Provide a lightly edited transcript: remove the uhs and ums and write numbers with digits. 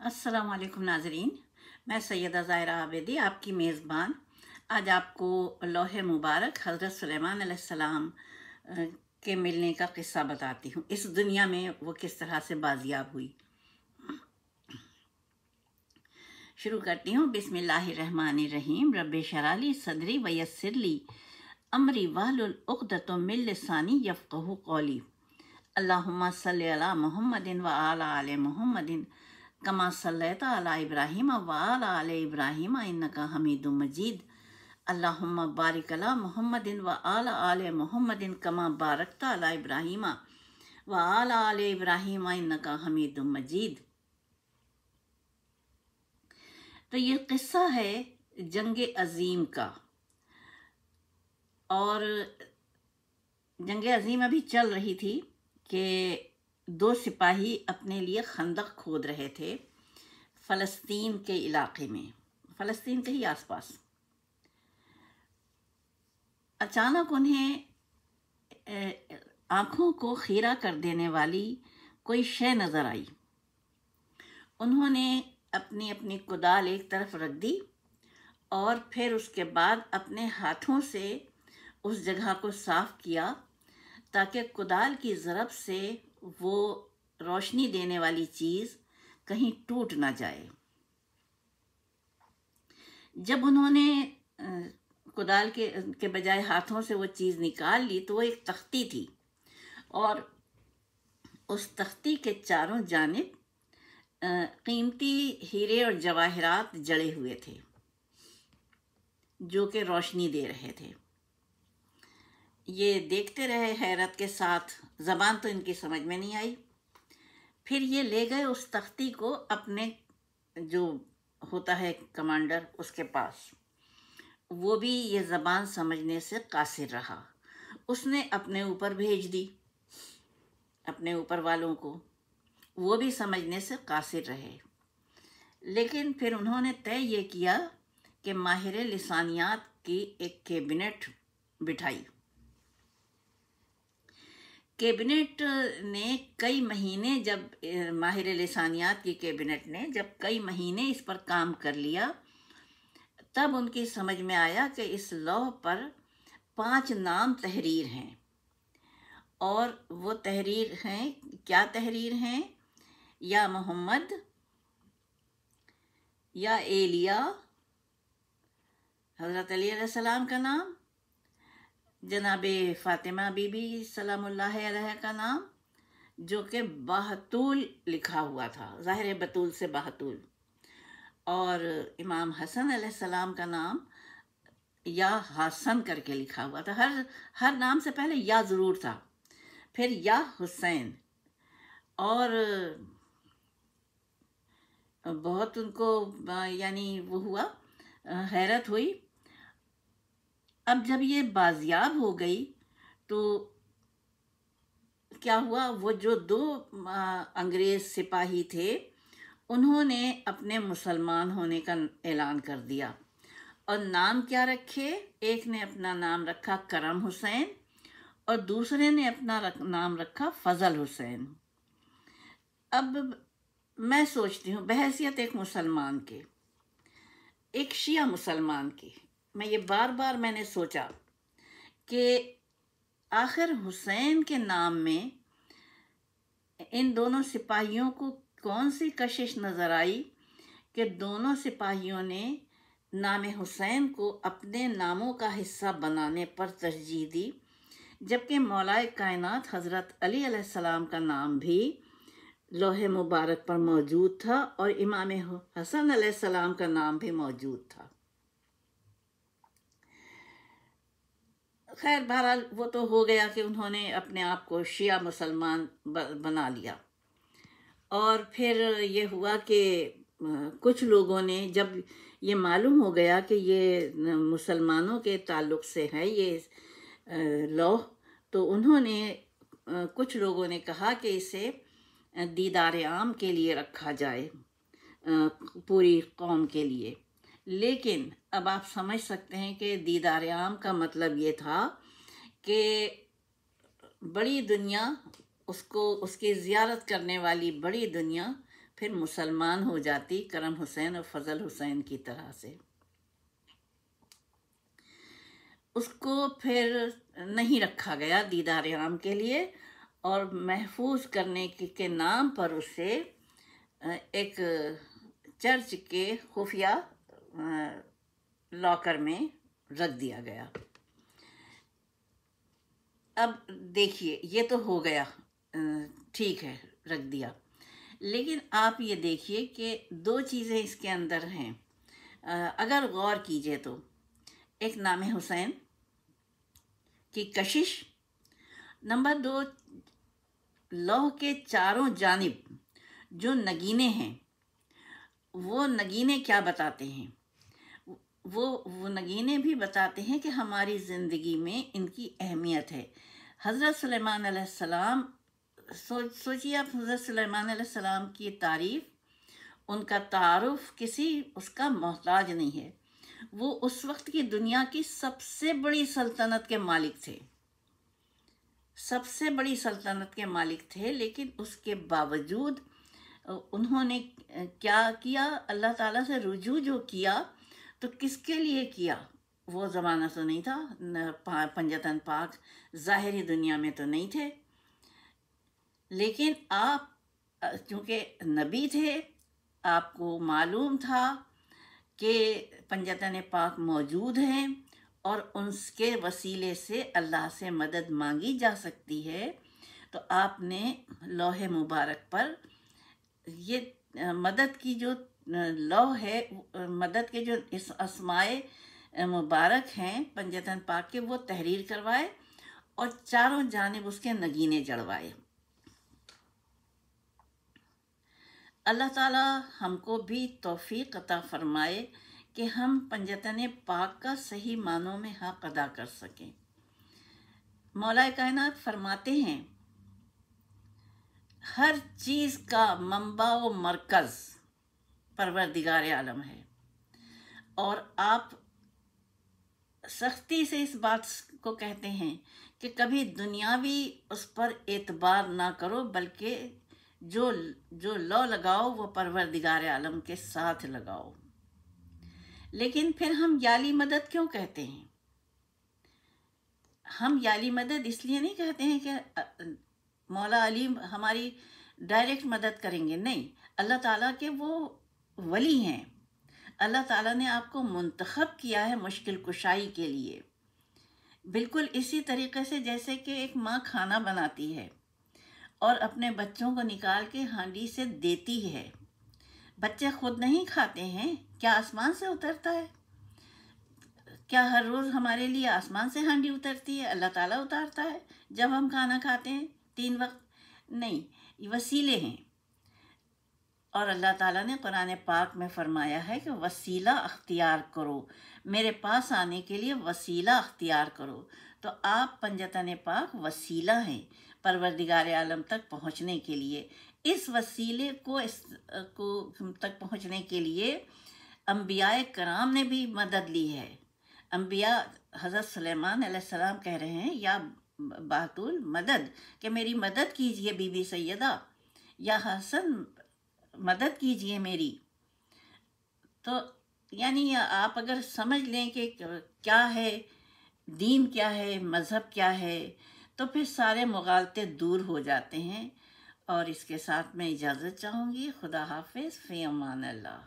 अस्सलाम वालेकुम नाजरीन, मैं सैयदा ज़ाहिरा आबिदी आपकी मेज़बान आज आपको लौहे मुबारक हज़रत सुलेमान अलैहिस्सलाम के मिलने का किस्सा बताती हूँ। इस दुनिया में वो किस तरह से बाजियाब हुई। शुरू करती हूँ। बिस्मिल्लाहिर्रहमानिर्रहीम। रब्बि शरह ली सदरी व यस्सिर ली अमरी वहलुल उक़दतम मिन लिसानी यफ़क़हू क़ौली। अल्लाहुम्मा सल्लि अला मुहम्मदिन व अला आले मुहम्मदिन कमा सल्लैता अला इब्राहीम व अला आले इब्राहीम इन्नका हमीदुम मजीद। अल्लाहुम्मा बारिक अला मुहम्मदिन व अला आले मुहम्मदिन कमा बारकता अला इब्राहीम व अला आले इब्राहीम इन्नका हमीदुम मजीद। तो ये किस्सा है जंग अजीम का, और जंग अजीम अभी चल रही थी कि दो सिपाही अपने लिए खंदक खोद रहे थे फ़लस्तीन के इलाके में, फ़लस्तीन के ही आसपास। अचानक उन्हें आँखों को खीरा कर देने वाली कोई शय नज़र आई। उन्होंने अपनी अपनी कुदाल एक तरफ रख दी और फिर उसके बाद अपने हाथों से उस जगह को साफ किया ताकि कुदाल की ज़रब से वो रोशनी देने वाली चीज़ कहीं टूट ना जाए। जब उन्होंने कुदाल के बजाय हाथों से वो चीज़ निकाल ली तो वो एक तख्ती थी, और उस तख्ती के चारों जानिब कीमती हीरे और जवाहरात जड़े हुए थे जो कि रोशनी दे रहे थे। ये देखते रहे हैरत के साथ, ज़बान तो इनकी समझ में नहीं आई। फिर ये ले गए उस तख्ती को अपने जो होता है कमांडर उसके पास। वो भी ये ज़बान समझने से कासिर रहा। उसने अपने ऊपर भेज दी, अपने ऊपर वालों को, वो भी समझने से कासिर रहे। लेकिन फिर उन्होंने तय ये किया कि माहिर लिसानियात की एक कैबिनेट बिठाई। कैबिनेट ने कई महीने, जब माहिर लिसानियात की कैबिनेट ने जब कई महीने इस पर काम कर लिया, तब उनकी समझ में आया कि इस लौह पर 5 नाम तहरीर हैं। और वो तहरीर हैं, क्या तहरीर हैं? या मोहम्मद, या एलिया, हज़रत अली अलैहिस्सलाम का नाम, जनाबे फ़ातिमा बीबी सलामुल्लाह अलैहा का नाम, जो कि बहतूल लिखा हुआ था, ज़ाहिर बतूल से बहतूल, और इमाम हसन अलैहिस्सलाम का नाम या हसन करके लिखा हुआ था। हर नाम से पहले या ज़रूर था, फिर या हुसैन। और बहुत उनको यानी वो हुआ, हैरत हुई। अब जब ये बाजियाब हो गई तो क्या हुआ, वो जो 2 अंग्रेज़ सिपाही थे उन्होंने अपने मुसलमान होने का ऐलान कर दिया। और नाम क्या रखे? एक ने अपना नाम रखा करम हुसैन और दूसरे ने अपना नाम रखा फजल हुसैन। अब मैं सोचती हूँ, बहैसियत एक मुसलमान के, एक शिया मुसलमान की, मैं ये बार बार मैंने सोचा कि आखिर हुसैन के नाम में इन दोनों सिपाहियों को कौन सी कशिश नज़र आई कि दोनों सिपाहियों ने नाम हुसैन को अपने नामों का हिस्सा बनाने पर तरजीह दी, जबकि मौलाए कायनात हज़रत अली अलैहिस्सलाम का नाम भी लौहे मुबारक पर मौजूद था और इमाम हसन अलैहिस्सलाम का नाम भी मौजूद था। खैर, बहरहाल वो तो हो गया कि उन्होंने अपने आप को शिया मुसलमान बना लिया। और फिर ये हुआ कि कुछ लोगों ने, जब ये मालूम हो गया कि ये मुसलमानों के ताल्लुक़ से है ये लौह, तो उन्होंने कुछ लोगों ने कहा कि इसे दीदार आम के लिए रखा जाए, पूरी कौम के लिए। लेकिन अब आप समझ सकते हैं कि दीदार आम का मतलब ये था कि बड़ी दुनिया, उसको उसकी ज़ियारत करने वाली बड़ी दुनिया پھر مسلمان ہو جاتی کرم حسین اور فضل حسین کی طرح سے۔ اس کو پھر نہیں رکھا گیا دیدار عام کے لیے، اور محفوظ کرنے کے نام پر اسے ایک چرچ کے خفیہ لاکر میں رکھ دیا گیا۔ اب دیکھیے یہ تو ہو گیا، ٹھیک ہے رکھ دیا، لیکن آپ یہ دیکھیے کہ دو چیزیں اس کے اندر ہیں اگر غور کیجئے تو۔ ایک نام حسین کی کشش، نمبر 2 لوح کے چاروں جانب جو نگینے ہیں، وہ نگینے کیا بتاتے ہیں؟ وہ نگینے بھی بتاتے ہیں کہ ہماری زندگی میں ان کی اہمیت ہے۔ حضرت سلیمان علیہ السلام، سوچیے آپ، حضرت سلیمان علیہ السلام کی تعریف، ان کا تعارف کسی اس کا محتاج نہیں ہے۔ وہ اس وقت کی دنیا کی سب سے بڑی سلطنت کے مالک تھے، سب سے بڑی سلطنت کے مالک تھے، لیکن اس کے باوجود انہوں نے کیا کیا؟ اللہ تعالیٰ سے رجوع جو کیا تو کس کے لیے کیا؟ وہ زمانہ تو نہیں تھا، پنجتن پاک ظاہری دنیا میں تو نہیں تھے، لیکن آپ چونکہ نبی تھے، آپ کو معلوم تھا کہ پنجتن پاک موجود ہیں اور ان کے وسیلے سے اللہ سے مدد مانگی جا سکتی ہے، تو آپ نے لوح مبارک پر یہ مدد کی جو لوح ہے، مدد کے جو اس اسماء مبارک ہیں پنجتن پاک کے، وہ تحریر کروائے اور چاروں جانب اس کے نگینے جڑوائے۔ اللہ تعالی ہم کو بھی توفیق عطا فرمائے کہ ہم پنجتن پاک کا صحیح معنوں میں حق ادا کر سکیں۔ مولا کائنات فرماتے ہیں، ہر چیز کا منبع و مرکز پروردگار عالم ہے، اور آپ سختی سے اس بات کو کہتے ہیں کہ کبھی دنیاوی اس پر اعتبار نہ کرو، بلکہ جو لو لگاؤ وہ پروردگار عالم کے ساتھ لگاؤ۔ لیکن پھر ہم یالی مدد کیوں کہتے ہیں؟ ہم یالی مدد اس لیے نہیں کہتے ہیں کہ مولا علی ہماری ڈائریکٹ مدد کریں گے، نہیں، اللہ تعالیٰ کے وہ ولی ہیں، اللہ تعالیٰ نے آپ کو منتخب کیا ہے مشکل کشائی کے لیے، بالکل اسی طریقے سے جیسے کہ ایک ماں کھانا بناتی ہے اور اپنے بچوں کو نکال کے ہانڈی سے دیتی ہے۔ بچے خود نہیں کھاتے ہیں، کیا آسمان سے اترتا ہے؟ کیا ہر روز ہمارے لیے آسمان سے ہانڈی اترتی ہے؟ اللہ تعالیٰ اتارتا ہے جب ہم کھانا کھاتے ہیں 3 وقت؟ نہیں، یہ وسیلے ہیں، اور اللہ تعالیٰ نے قرآن پاک میں فرمایا ہے کہ وسیلہ اختیار کرو، میرے پاس آنے کے لیے وسیلہ اختیار کرو۔ تو آپ پنجتن پاک وسیلہ ہیں پروردگار عالم تک پہنچنے کے لیے۔ اس وسیلے کو تک پہنچنے کے لیے انبیاء کرام نے بھی مدد لی ہے۔ انبیاء، حضرت سلیمان علیہ السلام کہہ رہے ہیں، یا بہتول مدد، کہ میری مدد کیجئے بی بی سیدہ، یا حسن مدد کیجئے میری۔ تو یعنی آپ اگر سمجھ لیں کہ کیا ہے دین، کیا ہے مذہب، کیا ہے، تو پھر سارے مغالطے دور ہو جاتے ہیں۔ اور اس کے ساتھ میں اجازت چاہوں گی۔ خدا حافظ، فی امان اللہ۔